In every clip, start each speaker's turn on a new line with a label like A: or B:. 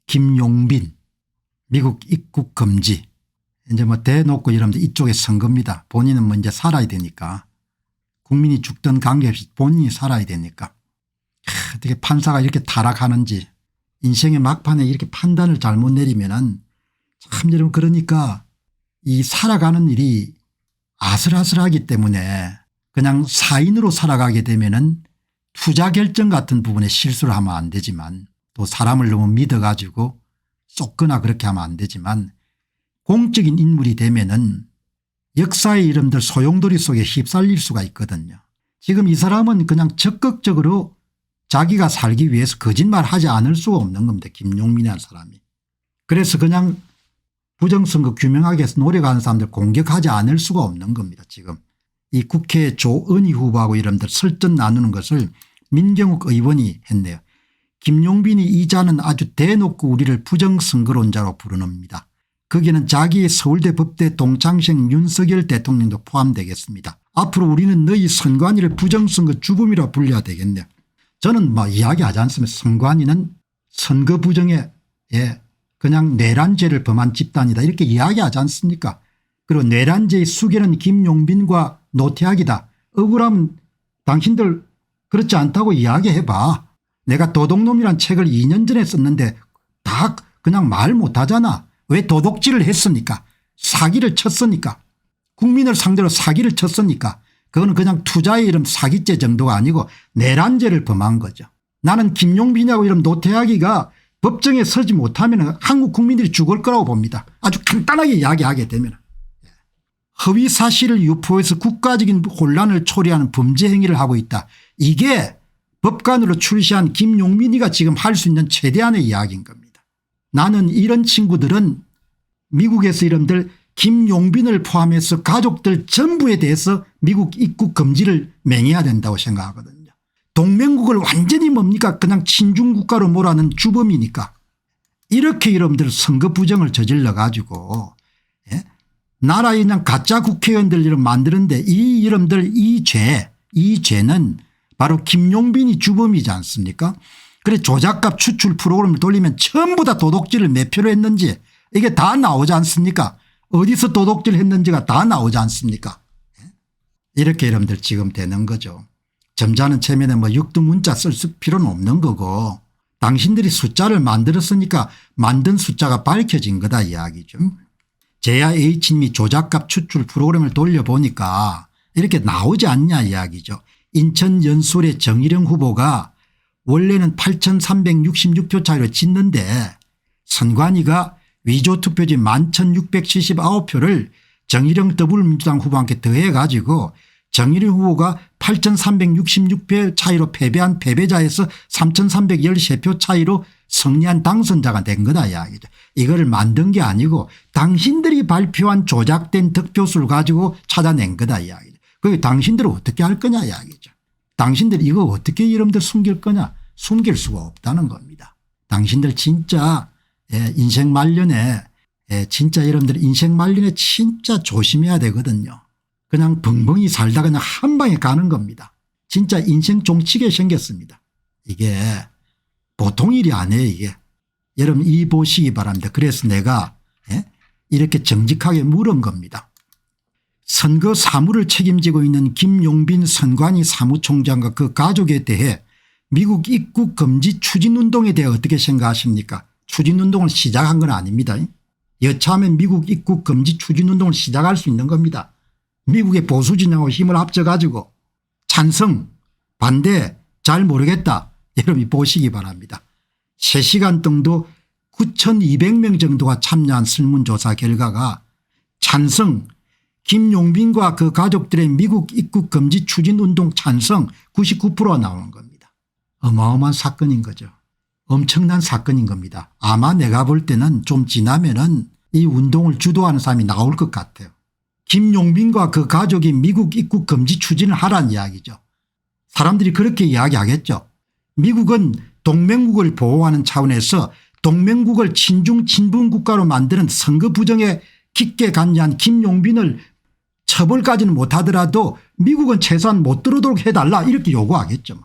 A: 김용빈 미국 입국 금지 이제 뭐 대놓고 이러면 이쪽에 선 겁니다. 본인은 뭐 이제 살아야 되니까 국민이 죽든 관계없이 본인이 살아야 되니까 어떻게 판사가 이렇게 타락하는지 인생의 막판에 이렇게 판단을 잘못 내리면은 참 여러분 그러니까 이 살아가는 일이 아슬아슬하기 때문에 그냥 사인으로 살아가게 되면은 투자 결정 같은 부분에 실수를 하면 안 되지만 또 사람을 너무 믿어 가지고 쏟거나 그렇게 하면 안 되지만 공적인 인물이 되면은 역사의 이름들 소용돌이 속에 휩쓸릴 수가 있거든요. 지금 이 사람은 그냥 적극적으로 자기가 살기 위해서 거짓말하지 않을 수가 없는 겁니다. 김용민이라는 사람이. 그래서 그냥 부정선거 규명하기 위해서 노력하는 사람들 공격하지 않을 수가 없는 겁니다. 지금 이 국회 조은희 후보하고 이름들 설전 나누는 것을 민경욱 의원이 했네요. 김용빈이 이자는 아주 대놓고 우리를 부정선거론자로 부르는니다. 거기는 자기의 서울대 법대 동창생 윤석열 대통령도 포함되겠습니다. 앞으로 우리는 너희 선관위를 부정선거 주범이라 불려야 되겠네요. 저는 뭐 이야기하지 않습니다. 선관위는 선거 부정에 그냥 내란죄를 범한 집단이다 이렇게 이야기하지 않습니까? 그리고 내란죄의 수괴는 김용빈과 노태악이다. 억울하면 당신들 그렇지 않다고 이야기해봐. 내가 도둑놈이란 책을 2년 전에 썼는데 다 그냥 말 못하잖아. 왜 도둑질을 했습니까? 사기를 쳤으니까. 국민을 상대로 사기를 쳤으니까. 그거는 그냥 투자의 이름 사기죄 정도가 아니고 내란죄를 범한 거죠. 나는 김용빈이하고 이런 노태악이가 법정에 서지 못하면 한국 국민들이 죽을 거라고 봅니다. 아주 간단하게 이야기하게 되면. 허위 사실을 유포해서 국가적인 혼란을 초래하는 범죄 행위를 하고 있다. 이게 법관으로 출시한 김용민이가 지금 할 수 있는 최대한의 이야기인 겁니다. 나는 이런 친구들은 미국에서 이름들 김용빈을 포함해서 가족들 전부에 대해서 미국 입국 금지를 맹해야 된다고 생각하거든요. 동맹국을 완전히 뭡니까 그냥 친중국가로 몰아넣은 주범이니까 이렇게 여러분들 선거 부정을 저질러 가지고 나라에 그냥 가짜 국회의원들 이름 만드는데 이 여러분들 이 죄는 바로 김용빈이 주범이지 않습니까? 그래 조작값 추출 프로그램을 돌리면 전부 다 도둑질을 몇 표로 했는지 이게 다 나오지 않습니까? 어디서 도둑질 했는지가 다 나오지 않습니까? 이렇게 여러분들 지금 되는 거죠. 점잖은 체면에 뭐 육두문자 쓸 필요는 없는 거고 당신들이 숫자를 만들었으니까 만든 숫자가 밝혀진 거다 이야기죠. 제야 H님이 조작값 추출 프로그램을 돌려보니까 이렇게 나오지 않냐 이야기죠. 인천 연수의 정일영 후보가 원래는 8,366표 차이로 짓는데 선관위가 위조투표지 11,679표를 정일영 더불어민주당 후보한테 더해 가지고 정일영 후보가 8,366표 차이로 패배한 패배자에서 3,313표 차이로 승리한 당선자가 된 거다 이야기죠. 이걸 만든 게 아니고 당신들이 발표한 조작된 득표수를 가지고 찾아낸 거다 이야기죠. 그게 당신들은 어떻게 할 거냐 이야기죠. 당신들이 이거 어떻게 여러분들 숨길 거냐. 숨길 수가 없다는 겁니다. 당신들 진짜 인생 말년에 진짜 여러분들 인생 말년에 진짜 조심해야 되거든요. 그냥 벙벙이 살다 그냥 한 방에 가는 겁니다. 진짜 인생 종치게 생겼습니다. 이게 보통 일이 아니에요 이게. 여러분 이 보시기 바랍니다. 그래서 내가 이렇게 정직하게 물은 겁니다. 선거 사무를 책임지고 있는 김용빈 선관위 사무총장과 그 가족에 대해 미국 입국 금지 추진운동에 대해 어떻게 생각하십니까? 추진운동을 시작한 건 아닙니다. 여차하면 미국 입국 금지 추진운동을 시작할 수 있는 겁니다. 미국의 보수진영하고 힘을 합쳐 가지고 찬성 반대 잘 모르겠다 여러분이 보시기 바랍니다. 3시간 정도 9,200명 정도가 참여한 설문조사 결과가 찬성 김용빈과 그 가족들의 미국 입국 금지 추진운동 찬성 99%가 나오는 겁니다. 어마어마한 사건인 거죠. 엄청난 사건인 겁니다. 아마 내가 볼 때는 좀 지나면은 이 운동을 주도하는 사람이 나올 것 같아요. 김용빈과 그 가족이 미국 입국 금지 추진을 하라는 이야기죠. 사람들이 그렇게 이야기하겠죠. 미국은 동맹국을 보호하는 차원에서 동맹국을 친중 친분 국가로 만드는 선거 부정에 깊게 관여한 김용빈을 처벌까지는 못하더라도 미국은 최소한 못 들어오도록 해달라 이렇게 요구하겠죠.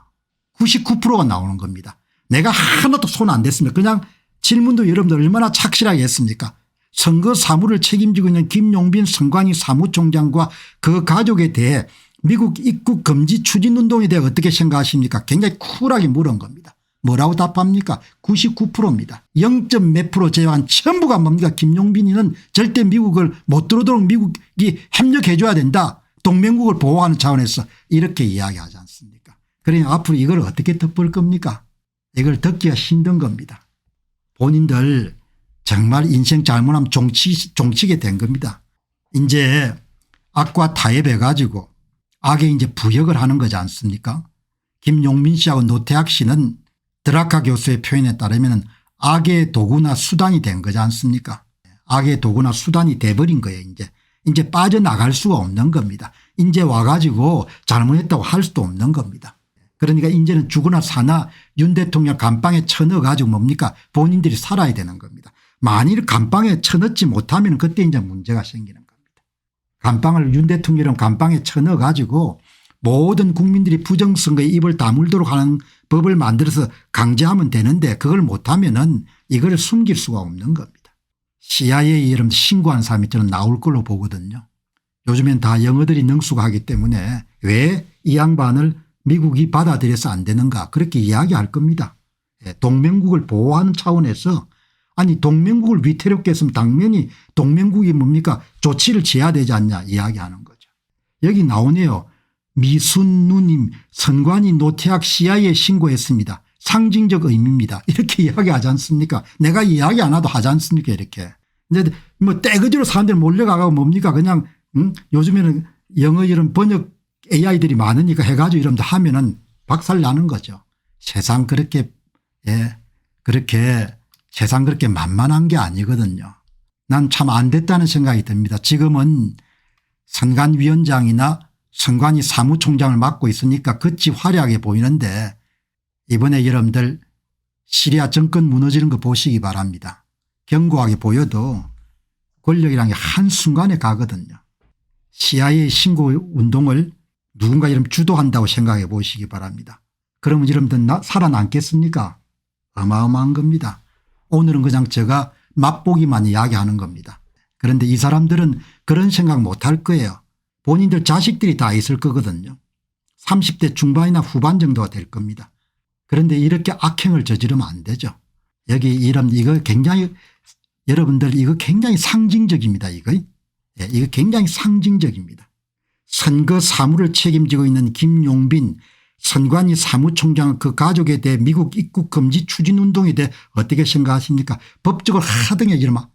A: 99%가 나오는 겁니다. 내가 하나도 손 안 댔습니다. 그냥 질문도 여러분들 얼마나 착실하게 했습니까? 선거 사무를 책임지고 있는 김용빈 선관위 사무총장과 그 가족에 대해 미국 입국 금지 추진운동에 대해 어떻게 생각하십니까? 굉장히 쿨하게 물은 겁니다. 뭐라고 답합니까? 99%입니다. 0. 몇 프로 제외한 전부가 뭡니까? 김용빈이는 절대 미국을 못 들어오도록 미국이 협력해 줘야 된다. 동맹국을 보호하는 차원에서 이렇게 이야기하지 않습니까? 그러니 앞으로 이걸 어떻게 덮을 겁니까? 이걸 덮기가 힘든 겁니다. 본인들 정말 인생 잘못하면 종치게 된 겁니다. 이제 악과 타협해 가지고 악에 이제 부역을 하는 거지 않습니까? 김용민 씨하고 노태학 씨는 드라카 교수의 표현에 따르면 악의 도구나 수단이 된 거지 않습니까? 악의 도구나 수단이 돼버린 거예요. 이제 빠져나갈 수가 없는 겁니다. 이제 와가지고 잘못했다고 할 수도 없는 겁니다. 그러니까 이제는 죽으나 사나 윤 대통령 감방에 쳐넣어 가지고 뭡니까? 본인들이 살아야 되는 겁니다. 만일 감방에 쳐넣지 못하면 그때 이제 문제가 생기는 겁니다. 감방을 윤 대통령 감방에 쳐넣어 가지고 모든 국민들이 부정선거에 입을 다물도록 하는 법을 만들어서 강제하면 되는데 그걸 못하면은 이걸 숨길 수가 없는 겁니다. CIA 이름 신고한 사람이 저는 나올 걸로 보거든요. 요즘엔 다 영어들이 능숙하기 때문에 왜 이 양반을 미국이 받아들여서 안 되는가 그렇게 이야기할 겁니다. 동맹국을 보호하는 차원에서 아니 동맹국을 위태롭게 했으면 당연히 동맹국이 뭡니까 조치를 취해야 되지 않냐 이야기하는 거죠. 여기 나오네요. 미순누님 선관위 노태학 CIA에 신고했습니다. 상징적 의미입니다. 이렇게 이야기하지 않습니까? 내가 이야기 안 해도 하지 않습니까? 이렇게. 근데 뭐 떼거지로 사람들 몰려가고 뭡니까 그냥 요즘에는 영어 이런 번역 AI들이 많으니까 해가지고 이러면서 하면은 박살 나는 거죠. 세상 그렇게 세상 그렇게 만만한 게 아니거든요. 난 참 안 됐다는 생각이 듭니다. 지금은 선관위원장이나 선관위 사무총장을 맡고 있으니까 그치 화려하게 보이는데 이번에 여러분들 시리아 정권 무너지는 거 보시기 바랍니다. 견고하게 보여도 권력이란 게 한순간에 가거든요. CIA 신고 운동을 누군가 이름 주도한다고 생각해 보시기 바랍니다. 그러면 여러분들 살아남겠습니까? 어마어마한 겁니다. 오늘은 그냥 제가 맛보기만 이야기하는 겁니다. 그런데 이 사람들은 그런 생각 못할 거예요. 본인들 자식들이 다 있을 거거든요. 30대 중반이나 후반 정도가 될 겁니다. 그런데 이렇게 악행을 저지르면 안 되죠. 여기 이거 굉장히 여러분들 이거 굉장히 상징적입니다. 이거 굉장히 상징적입니다. 선거 사무를 책임지고 있는 김용빈 선관위 사무총장 그 가족에 대해 미국 입국 금지 추진 운동에 대해 어떻게 생각하십니까? 법적으로 하등에 이러면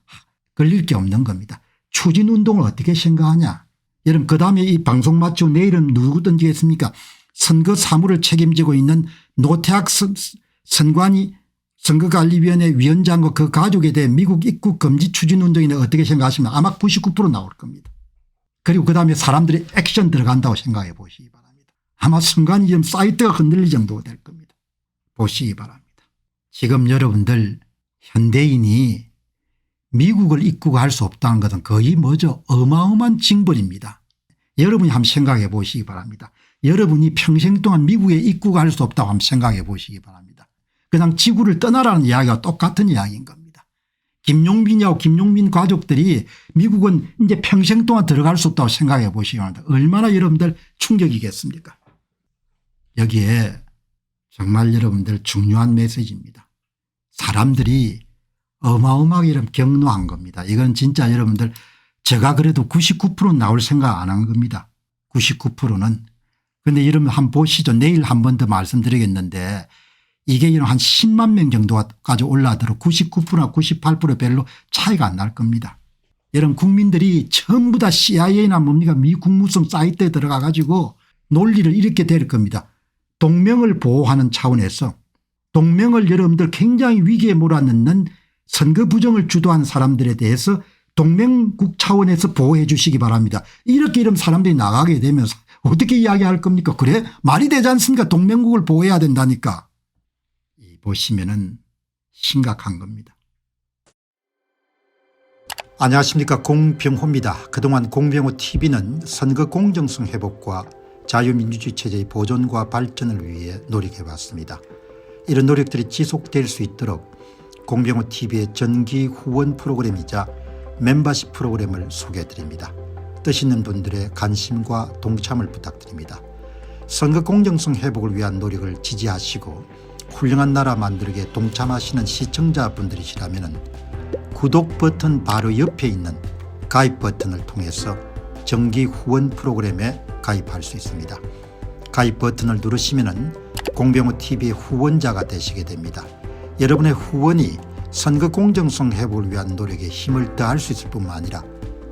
A: 걸릴 게 없는 겁니다. 추진 운동을 어떻게 생각하냐. 여러분 그다음에 이 방송 마치고 내일은 누구 던지겠습니까? 선거 사무를 책임지고 있는 노태학 선관위 선거관리위원회 위원장과 그 가족에 대해 미국 입국 금지 추진 운동에 대해 어떻게 생각하십니까? 아마 99% 나올 겁니다. 그리고 그다음에 사람들이 액션 들어간다고 생각해 보시기 바랍니다. 아마 순간 좀 사이트가 흔들릴 정도가 될 겁니다. 보시기 바랍니다. 지금 여러분들 현대인이 미국을 입국할 수 없다는 것은 거의 뭐죠? 어마어마한 징벌입니다. 여러분이 한번 생각해 보시기 바랍니다. 여러분이 평생 동안 미국에 입국할 수 없다고 한번 생각해 보시기 바랍니다. 그냥 지구를 떠나라는 이야기와 똑같은 이야기인 겁니다. 김용빈이하고 김용빈 가족들이 미국은 이제 평생 동안 들어갈 수 없다고 생각해 보시기 바랍니다. 얼마나 여러분들 충격이겠습니까? 여기에 정말 여러분들 중요한 메시지입니다. 사람들이 어마어마하게 이런 격노한 겁니다. 이건 진짜 여러분들 제가 그래도 99% 나올 생각 안 한 겁니다. 99%는. 그런데 여러분 한번 보시죠. 내일 한 번 더 말씀드리겠는데 이게 한 10만 명 정도까지 올라들어 99%나 98% 별로 차이가 안 날 겁니다. 여러분 국민들이 전부 다 CIA나 뭡니까 미 국무성 사이트에 들어가 가지고 논리를 이렇게 될 겁니다. 동맹을 보호하는 차원에서 동맹을 여러분들 굉장히 위기에 몰아넣는 선거 부정을 주도한 사람들에 대해서 동맹국 차원에서 보호해 주시기 바랍니다. 이렇게 이런 사람들이 나가게 되면 어떻게 이야기할 겁니까? 그래 말이 되지 않습니까? 동맹국을 보호해야 된다니까. 보시면은 심각한 겁니다. 안녕하십니까, 공병호입니다. 그동안 공병호 TV는 선거 공정성 회복과 자유민주주의 체제의 보존과 발전을 위해 노력해 왔습니다. 이런 노력들이 지속될 수 있도록 공병호TV의 정기 후원 프로그램이자 멤버십 프로그램을 소개해드립니다. 뜻 있는 분들의 관심과 동참을 부탁드립니다. 선거 공정성 회복을 위한 노력을 지지하시고 훌륭한 나라 만들기에 동참하시는 시청자분들이시라면 구독 버튼 바로 옆에 있는 가입 버튼을 통해서 정기 후원 프로그램에 가입할 수 있습니다. 가입 버튼을 누르시면 공병호TV의 후원자가 되시게 됩니다. 여러분의 후원이 선거 공정성 회복을 위한 노력에 힘을 더할 수 있을 뿐만 아니라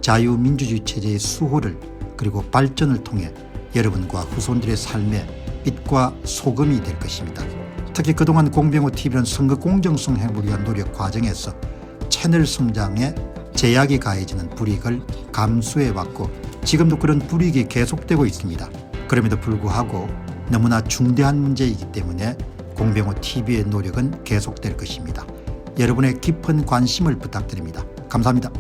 A: 자유민주주의 체제의 수호를 그리고 발전을 통해 여러분과 후손들의 삶에 빛과 소금이 될 것입니다. 특히 그동안 공병호TV는 선거 공정성 회복을 위한 노력 과정에서 채널 성장에 제약이 가해지는 불이익을 감수해왔고 지금도 그런 불이익이 계속되고 있습니다. 그럼에도 불구하고 너무나 중대한 문제이기 때문에 공병호TV의 노력은 계속될 것입니다. 여러분의 깊은 관심을 부탁드립니다. 감사합니다.